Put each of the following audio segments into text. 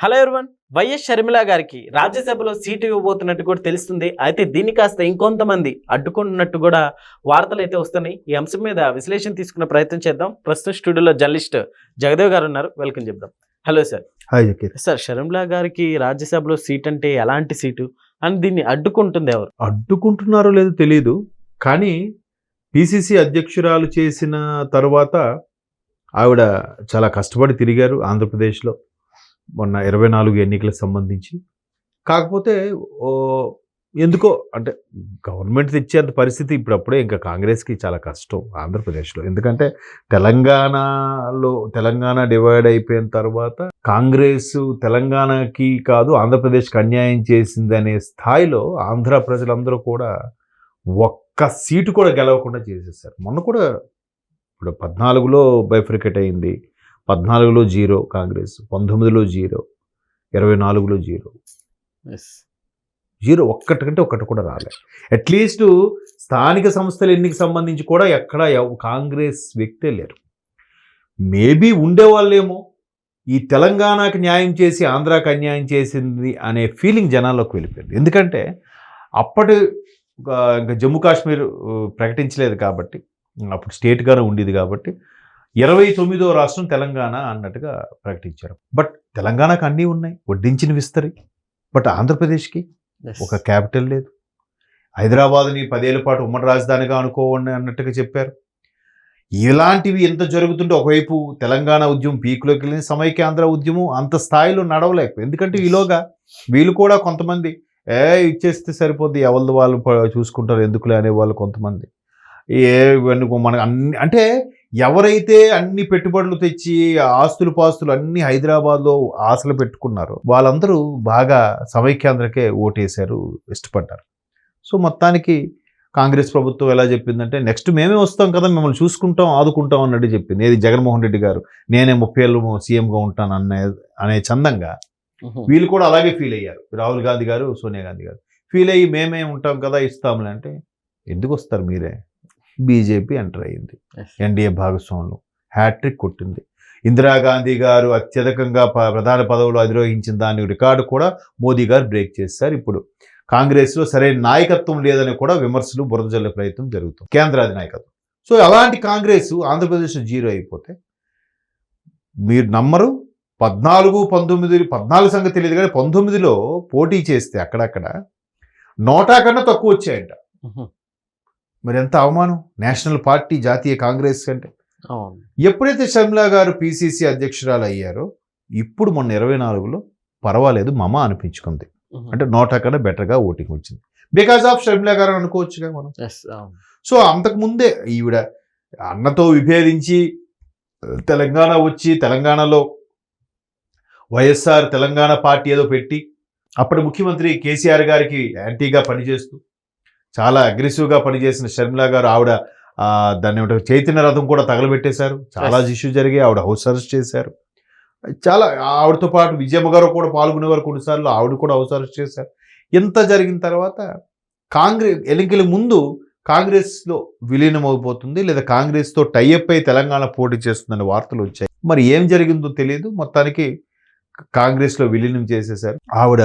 Hello everyone. YS Sharmila గారికి రాజ్యసభలో seat ఇవ్వబోతున్నట్టు కూడా తెలుస్తుంది. అయితే దీన్ని కాస్త ఇంకొంతమంది అడ్డుకుంటున్నట్టు కూడా వార్తలు అయితే వస్తున్నాయి. ఈ అంశం మీద విశ్లేషణ తీసుకునే ప్రయత్నం చేద్దాం. ప్రస్తుతం స్టూడియోలో జర్నలిస్ట్ జగదేవ్ గారు ఉన్నారు. వెల్కమ్ చెప్దాం. Hello sir. Hi Zakir. Sir, Sharmila గారికి రాజ్యసభలో సీట్ అంటే ఎలాంటి సీటు అని దీన్ని అడ్డుకుంటుంది ఎవరు? అడ్డుకుంటున్నారో లేదో తెలియదు, కానీ పిసిసి అధ్యక్షురాలు చేసిన తర్వాత ఆవిడ చాలా కష్టపడి తిరిగారు ఆంధ్రప్రదేశ్లో మొన్న 24 ఎన్నికలకు సంబంధించి. కాకపోతే ఎందుకో అంటే గవర్నమెంట్ తెచ్చేంత పరిస్థితి ఇప్పుడప్పుడే ఇంకా కాంగ్రెస్కి చాలా కష్టం ఆంధ్రప్రదేశ్లో. ఎందుకంటే తెలంగాణ డివైడ్ అయిపోయిన తర్వాత కాంగ్రెస్ తెలంగాణకి కాదు ఆంధ్రప్రదేశ్కి అన్యాయం చేసిందనే స్థాయిలో ఆంధ్ర ప్రజలందరూ కూడా ఒక్క సీటు కూడా గెలవకుండా చేసేసారు. మొన్న కూడా ఇప్పుడు 14లో బైఫ్రికేట్ అయింది. 14లో 0 కాంగ్రెస్, 19లో 0, 24లో 0 ఒక్కటికంటే ఒక్కటి కూడా రాలేదు. అట్లీస్ట్ స్థానిక సంస్థల ఎన్నిక సంబంధించి కూడా ఎక్కడ కాంగ్రెస్ వ్యక్తే లేరు. మేబీ ఉండేవాళ్ళేమో ఈ తెలంగాణకి న్యాయం చేసి ఆంధ్రాకి అన్యాయం చేసింది అనే ఫీలింగ్ జనాల్లోకి వెళ్ళిపోయింది. ఎందుకంటే అప్పటి ఇంకా జమ్మూ కాశ్మీర్ ప్రకటించలేదు కాబట్టి, అప్పుడు స్టేట్గానే ఉండేది కాబట్టి 29వ రాష్ట్రం తెలంగాణ అన్నట్టుగా ప్రకటించారు. బట్ తెలంగాణకు అన్నీ ఉన్నాయి, వడ్డించిన విస్తరి. బట్ ఆంధ్రప్రదేశ్కి ఒక క్యాపిటల్ లేదు. హైదరాబాద్ని 10 ఏళ్ల పాటు ఉమ్మడి రాజధానిగా అనుకోవండి అన్నట్టుగా చెప్పారు. ఇలాంటివి ఎంత జరుగుతుంటే ఒకవైపు తెలంగాణ ఉద్యమం పీక్లోకి వెళ్ళింది, సమైక్యాంధ్ర ఉద్యమం అంత స్థాయిలో నడవలేకపోయింది. ఎందుకంటే ఈలోగా వీళ్ళు కూడా కొంతమంది ఇచ్చేస్తే సరిపోద్ది, ఎవరిది వాళ్ళు చూసుకుంటారు ఎందుకులే అనేవాళ్ళు కొంతమంది. మనకు అన్ని అంటే ఎవరైతే అన్ని పెట్టుబడులు తెచ్చి పాస్తులు అన్ని హైదరాబాద్లో ఆశలు పెట్టుకున్నారో వాళ్ళందరూ బాగా సమైక్యాంధ్రకే ఓటేశారు, ఇష్టపడ్డారు. సో మొత్తానికి కాంగ్రెస్ ప్రభుత్వం ఎలా చెప్పిందంటే నెక్స్ట్ మేమే వస్తాం కదా, మిమ్మల్ని చూసుకుంటాం ఆదుకుంటాం అన్నట్టు చెప్పింది. ఏది జగన్మోహన్ రెడ్డి గారు నేనే 30 ఏళ్ళు సీఎంగా ఉంటాను అనే చందంగా వీళ్ళు కూడా అలాగే ఫీల్ అయ్యారు. రాహుల్ గాంధీ గారు, సోనియా గాంధీ గారు ఫీల్ అయ్యి మేమే ఉంటాం కదా ఇస్తాంలే అంటే, ఎందుకు వస్తారు మీరే? బీజేపీ ఎంటర్ అయ్యింది, ఎన్డీఏ భాగస్వాములు హ్యాట్రిక్ కొట్టింది. ఇందిరాగాంధీ గారు అత్యధికంగా ప్రధాన పదవులు అధిరోహించిన దాని రికార్డు కూడా మోదీ గారు బ్రేక్ చేశారు. ఇప్పుడు కాంగ్రెస్లో సరైన నాయకత్వం లేదని కూడా విమర్శలు బురద జల్లే ప్రయత్నం జరుగుతుంది, కేంద్రాది నాయకత్వం. సో అలాంటి కాంగ్రెస్ ఆంధ్రప్రదేశ్లో 0 అయిపోతే మీరు నమ్మరు. 14 సంగతి తెలియదు కానీ 19లో పోటీ చేస్తే అక్కడక్కడ 100 కన్నా తక్కువ వచ్చాయంట. మరి ఎంత అవమానం నేషనల్ పార్టీ, జాతీయ కాంగ్రెస్ అంటే. ఎప్పుడైతే షర్మిల గారు పిసిసి అధ్యక్షురాలు అయ్యారో ఇప్పుడు మొన్న 24లో పర్వాలేదు మమ అనిపించుకుంది. అంటే 100 కన్నా బెటర్గా ఓటింగ్ వచ్చింది బికాస్ ఆఫ్ షర్మిల గారు అనుకోవచ్చుగా మనం. సో అంతకుముందే ఈవిడ అన్నతో విభేదించి తెలంగాణ వచ్చి తెలంగాణలో వైఎస్ఆర్ తెలంగాణ పార్టీ ఏదో పెట్టి అప్పటి ముఖ్యమంత్రి కేసీఆర్ గారికి యాంటీగా పనిచేస్తూ చాలా అగ్రెసివ్గా పనిచేసిన షర్మిల గారు ఆవిడ దాన్ని చైతన్య రథం కూడా తగలబెట్టేశారు. చాలా ఇష్యూ జరిగాయి, ఆవిడ హౌస్ అరెస్ట్ చేశారు. చాలా ఆవిడతో పాటు విజయమ్మ గారు కూడా పాల్గొనేవారు కొన్నిసార్లు, ఆవిడ కూడా హౌస్ అరెస్ట్ చేశారు. ఇంత జరిగిన తర్వాత కాంగ్రెస్ ఎన్నికల ముందు కాంగ్రెస్లో విలీనం అయిపోతుంది లేదా కాంగ్రెస్తో టైఅప్ అయి తెలంగాణ పోటీ చేస్తుందనే వార్తలు వచ్చాయి. మరి ఏం జరిగిందో తెలియదు. మొత్తానికి కాంగ్రెస్లో విలీనం చేసేశారు. ఆవిడ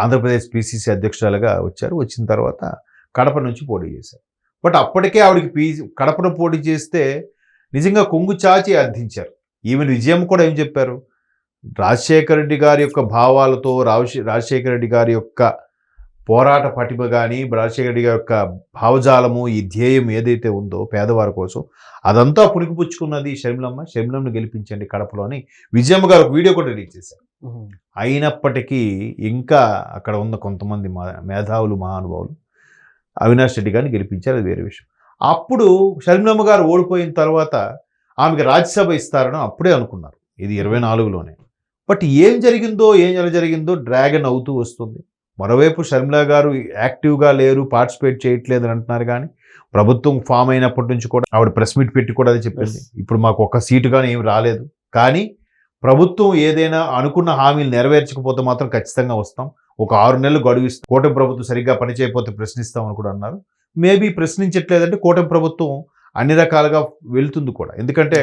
ఆంధ్రప్రదేశ్ పిసిసి అధ్యక్షురాలుగా వచ్చారు. వచ్చిన తర్వాత కడప నుంచి పోటీ చేశారు. బట్ అప్పటికే ఆవిడకి కడపను పోటీ చేస్తే నిజంగా కొంగు చాచి అర్థించారు. ఈవెన్ విజయం కూడా ఏం చెప్పారు, రాజశేఖర రెడ్డి గారి యొక్క భావాలతో రాజశేఖర రెడ్డి గారి యొక్క పోరాట పటిమ కానీ రాజశేఖర రెడ్డి గారి యొక్క భావజాలము, ఈ ధ్యేయం ఏదైతే ఉందో పేదవారి కోసం అదంతా పుణికిపుచ్చుకున్నది షర్మిలమ్మను గెలిపించండి కడపలో అని విజయమ్మ గారు ఒక వీడియో కూడా రిలీజ్ చేశారు. అయినప్పటికీ ఇంకా అక్కడ ఉన్న కొంతమంది మేధావులు, మహానుభావులు అవినాష్ రెడ్డి గారిని గెలిపించారు, అది వేరే విషయం. అప్పుడు షర్మిలమ్మ గారు ఓడిపోయిన తర్వాత ఆమెకి రాజ్యసభ ఇస్తారని అప్పుడే అనుకున్నారు, ఇది 24లోనే. బట్ ఏం ఎలా జరిగిందో డ్రాగన్ అవుతూ వస్తుంది. మరోవైపు షర్మిల గారు యాక్టివ్గా లేరు, పార్టిసిపేట్ చేయట్లేదు అని అంటున్నారు. కానీ ప్రభుత్వం ఫామ్ అయినప్పటి నుంచి కూడా ఆవిడ ప్రెస్ మీట్ పెట్టి కూడా అది చెప్పింది, ఇప్పుడు మాకు ఒక్క సీటు కానీ ఏమి రాలేదు, కానీ ప్రభుత్వం ఏదైనా అనుకున్న హామీలు నెరవేర్చకపోతే మాత్రం ఖచ్చితంగా వస్తాం, ఒక 6 నెలలు గడువిస్తాం, కూటమి ప్రభుత్వం సరిగ్గా పనిచేయకపోతే ప్రశ్నిస్తామని కూడా అన్నారు. మేబీ ప్రశ్నించట్లేదంటే కూటమి ప్రభుత్వం అన్ని రకాలుగా వెళ్తుంది కూడా. ఎందుకంటే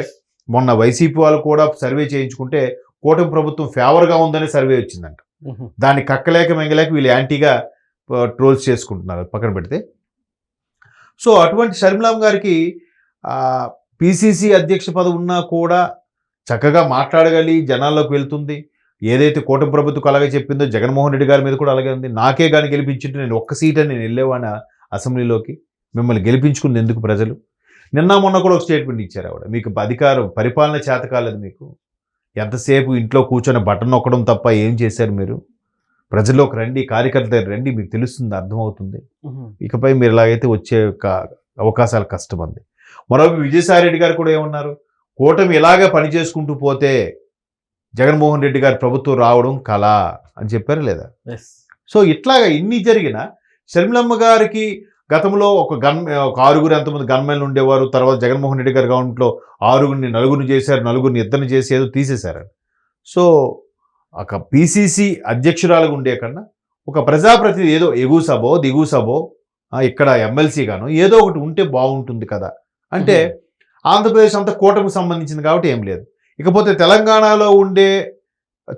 మొన్న వైసీపీ వాళ్ళు కూడా సర్వే చేయించుకుంటే కూటమి ప్రభుత్వం ఫేవర్గా ఉందనే సర్వే వచ్చిందంట. దాన్ని కక్కలేక మెంగలేక వీళ్ళు యాంటీగా ట్రోల్స్ చేసుకుంటున్నారు, పక్కన పెడితే. సో అటువంటి షర్మిలమ్మ గారికి పిసిసి అధ్యక్ష పదవి ఉన్నా కూడా చక్కగా మాట్లాడగలి జనాల్లోకి వెళ్తుంది. ఏదైతే కూటమి ప్రభుత్వం అలాగే చెప్పిందో జగన్మోహన్ రెడ్డి గారి మీద కూడా అలాగే ఉంది. నాకే కానీ గెలిపించుంటే నేను ఒక్క సీట్ అని నేను వెళ్ళేవాడిని అసెంబ్లీలోకి, మిమ్మల్ని గెలిపించుకుంది ఎందుకు ప్రజలు. నిన్న మొన్న కూడా ఒక స్టేట్మెంట్ ఇచ్చారు ఆవిడ, మీకు అధికారం పరిపాలన చేత కాలేదు, మీకు ఎంతసేపు ఇంట్లో కూర్చొని బటన్ నొక్కడం తప్ప ఏం చేశారు మీరు, ప్రజల్లోకి రండి, కార్యకర్తలు రండి, మీకు తెలుస్తుంది, అర్థమవుతుంది, ఇకపై మీరు ఇలాగైతే వచ్చే అవకాశాలు కష్టం అంది. మరోవైపు విజయసాయి రెడ్డి గారు కూడా ఏమన్నారు, కూటమి ఇలాగే పని చేసుకుంటూ పోతే జగన్మోహన్ రెడ్డి గారి ప్రభుత్వం రావడం కళ అని చెప్పారు లేదా. సో ఇట్లాగా ఇన్ని జరిగిన షర్మిలమ్మ గారికి గతంలో ఒక 6 ఎంతమంది గన్మెన్లు ఉండేవారు, తర్వాత జగన్మోహన్ రెడ్డి గారి గవర్నమెంట్లో 6 నలుగురిని చేశారు, 4 ఇద్దరిని చేసి ఏదో తీసేశారు. సో ఒక పిసిసి అధ్యక్షురాలుగా ఉండే కన్నా ఒక ప్రజాప్రతినిధి ఏదో ఎగువ సభో దిగువ సభో ఇక్కడ ఎమ్మెల్సీ గాను ఏదో ఒకటి ఉంటే బాగుంటుంది కదా. అంటే ఆంధ్రప్రదేశ్ అంతా కూటమికి సంబంధించింది కాబట్టి ఏం లేదు. ఇకపోతే తెలంగాణలో ఉండే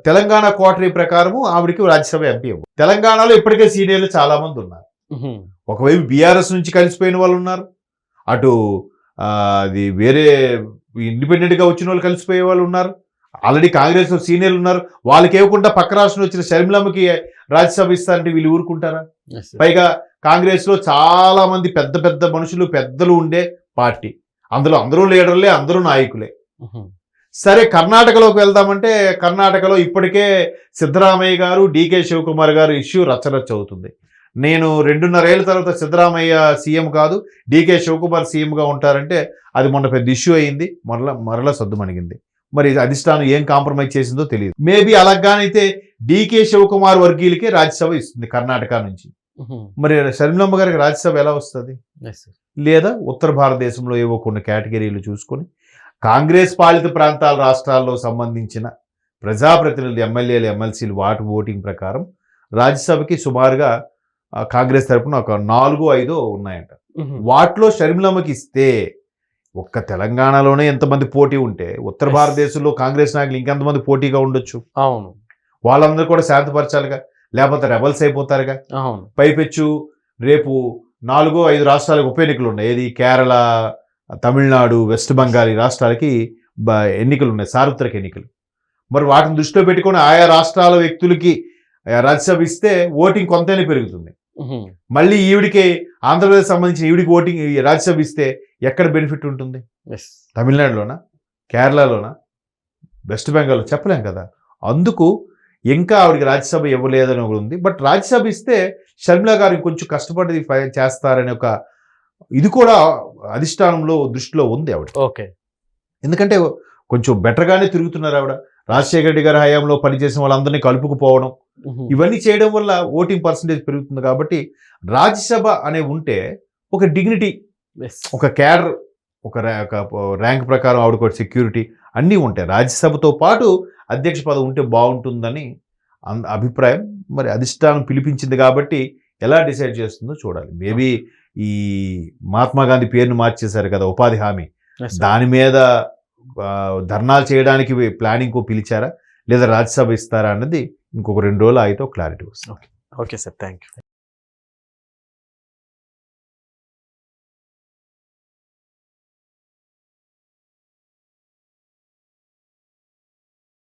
తెలంగాణ కోటరీ ప్రకారము ఆవిడికి రాజ్యసభ ఎంపీ. తెలంగాణలో ఇప్పటికే సీనియర్లు చాలా మంది ఉన్నారు. ఒకవైపు బీఆర్ఎస్ నుంచి కలిసిపోయిన వాళ్ళు ఉన్నారు, అటు అది వేరే ఇండిపెండెంట్గా వచ్చిన వాళ్ళు కలిసిపోయే వాళ్ళు ఉన్నారు, ఆల్రెడీ కాంగ్రెస్లో సీనియర్లు ఉన్నారు. వాళ్ళకి ఇవ్వకుండా పక్క రాష్ట్రం వచ్చిన షర్మిలమ్మకి రాజ్యసభ ఇస్తారంటే వీళ్ళు ఊరుకుంటారా. పైగా కాంగ్రెస్లో చాలా మంది పెద్ద పెద్ద మనుషులు పెద్దలు ఉండే పార్టీ, అందులో అందరూ లీడర్లే, అందరూ నాయకులే. సరే కర్ణాటకలోకి వెళ్దామంటే కర్ణాటకలో ఇప్పటికే సిద్ధరామయ్య గారు, డికే శివకుమార్ గారు ఇష్యూ రచ్చరచ్చ అవుతుంది. నేను 2.5 ఏళ్ళ తర్వాత సిద్ధరామయ్య సీఎం కాదు డికే శివకుమార్ సీఎంగా ఉంటారంటే అది మొన్న పెద్ద ఇష్యూ అయింది, మరలా సద్దుమణిగింది. మరి అధిష్టానం ఏం కాంప్రమైజ్ చేసిందో తెలియదు. మేబీ అలాగానైతే డికే శివకుమార్ వర్గీయులకే రాజ్యసభ ఇస్తుంది కర్ణాటక నుంచి. మరి షర్మిలమ్మ గారికి రాజ్యసభ ఎలా వస్తుంది? లేదా ఉత్తర భారతదేశంలో ఏవో కొన్ని కేటగిరీలు చూసుకొని కాంగ్రెస్ పాలిత ప్రాంతాల రాష్ట్రాల్లో సంబంధించిన ప్రజాప్రతినిధులు, ఎమ్మెల్యేలు, ఎమ్మెల్సీలు వాటి ఓటింగ్ ప్రకారం రాజ్యసభకి సుమారుగా కాంగ్రెస్ తరఫున ఒక 4-5 ఉన్నాయంట. వాటిలో షర్మిలమ్మకి ఇస్తే ఒక్క తెలంగాణలోనే ఎంతమంది పోటీ ఉంటే ఉత్తర భారతదేశంలో కాంగ్రెస్ నాయకులు ఇంకెంతమంది పోటీగా ఉండొచ్చు. అవును, వాళ్ళందరూ కూడా శాంతపరచాలిగా, లేకపోతే రెబల్స్ అయిపోతారుగా. పైపెచ్చు రేపు 4-5 రాష్ట్రాలకు ఉప ఎన్నికలు ఉన్నాయి. ఏది కేరళ, తమిళనాడు, వెస్ట్ బెంగాల్ రాష్ట్రాలకి ఎన్నికలు ఉన్నాయి, సార్వత్రిక ఎన్నికలు. మరి వాటిని దృష్టిలో పెట్టుకొని ఆయా రాష్ట్రాల వ్యక్తులకి రాజ్యసభ ఇస్తే ఓటింగ్ కొంతైనా పెరుగుతుంది. మళ్ళీ ఈవిడికి ఆంధ్రప్రదేశ్ సంబంధించిన ఈవిడికి ఓటింగ్ రాజ్యసభ ఇస్తే ఎక్కడ బెనిఫిట్ ఉంటుంది? తమిళనాడులోనా, కేరళలోనా, వెస్ట్ బెంగాల్లో చెప్పలేం కదా. అందుకు ఇంకా ఆవిడికి రాజ్యసభ ఇవ్వలేదని ఉంది. బట్ రాజ్యసభ ఇస్తే షర్మిల గారు కొంచెం కష్టపడి చేస్తారనే ఒక ఇది కూడా అధిష్టానంలో దృష్టిలో ఉంది ఆవిడ. ఓకే, ఎందుకంటే కొంచెం బెటర్గానే తిరుగుతున్నారు ఆవిడ. రాజశేఖర రెడ్డి గారి హయాంలో పనిచేసిన వాళ్ళందరినీ కలుపుకుపోవడం, ఇవన్నీ చేయడం వల్ల ఓటింగ్ పర్సంటేజ్ పెరుగుతుంది. కాబట్టి రాజ్యసభ అనే ఉంటే ఒక డిగ్నిటీ, ఒక క్యాడర్, ఒక ర్యాంక్ ప్రకారం ఆవిడకు ఒక సెక్యూరిటీ అన్నీ ఉంటాయి. రాజ్యసభతో పాటు అధ్యక్ష పదవి ఉంటే బాగుంటుందని అభిప్రాయం. మరి అధిష్టానం పిలిపించింది కాబట్టి ఎలా డిసైడ్ చేస్తుందో చూడాలి. మేబీ ఈ మహాత్మా గాంధీ పేరును మార్చేశారు కదా, ఉపాధి హామీ, దాని మీద ధర్నాలు చేయడానికి ప్లానింగ్ పిలిచారా లేదా రాజ్యసభ ఇస్తారా అన్నది ఇంకొక 2 రోజులు అయితే క్లారిటీ వస్తుంది. Okay sir, thank you.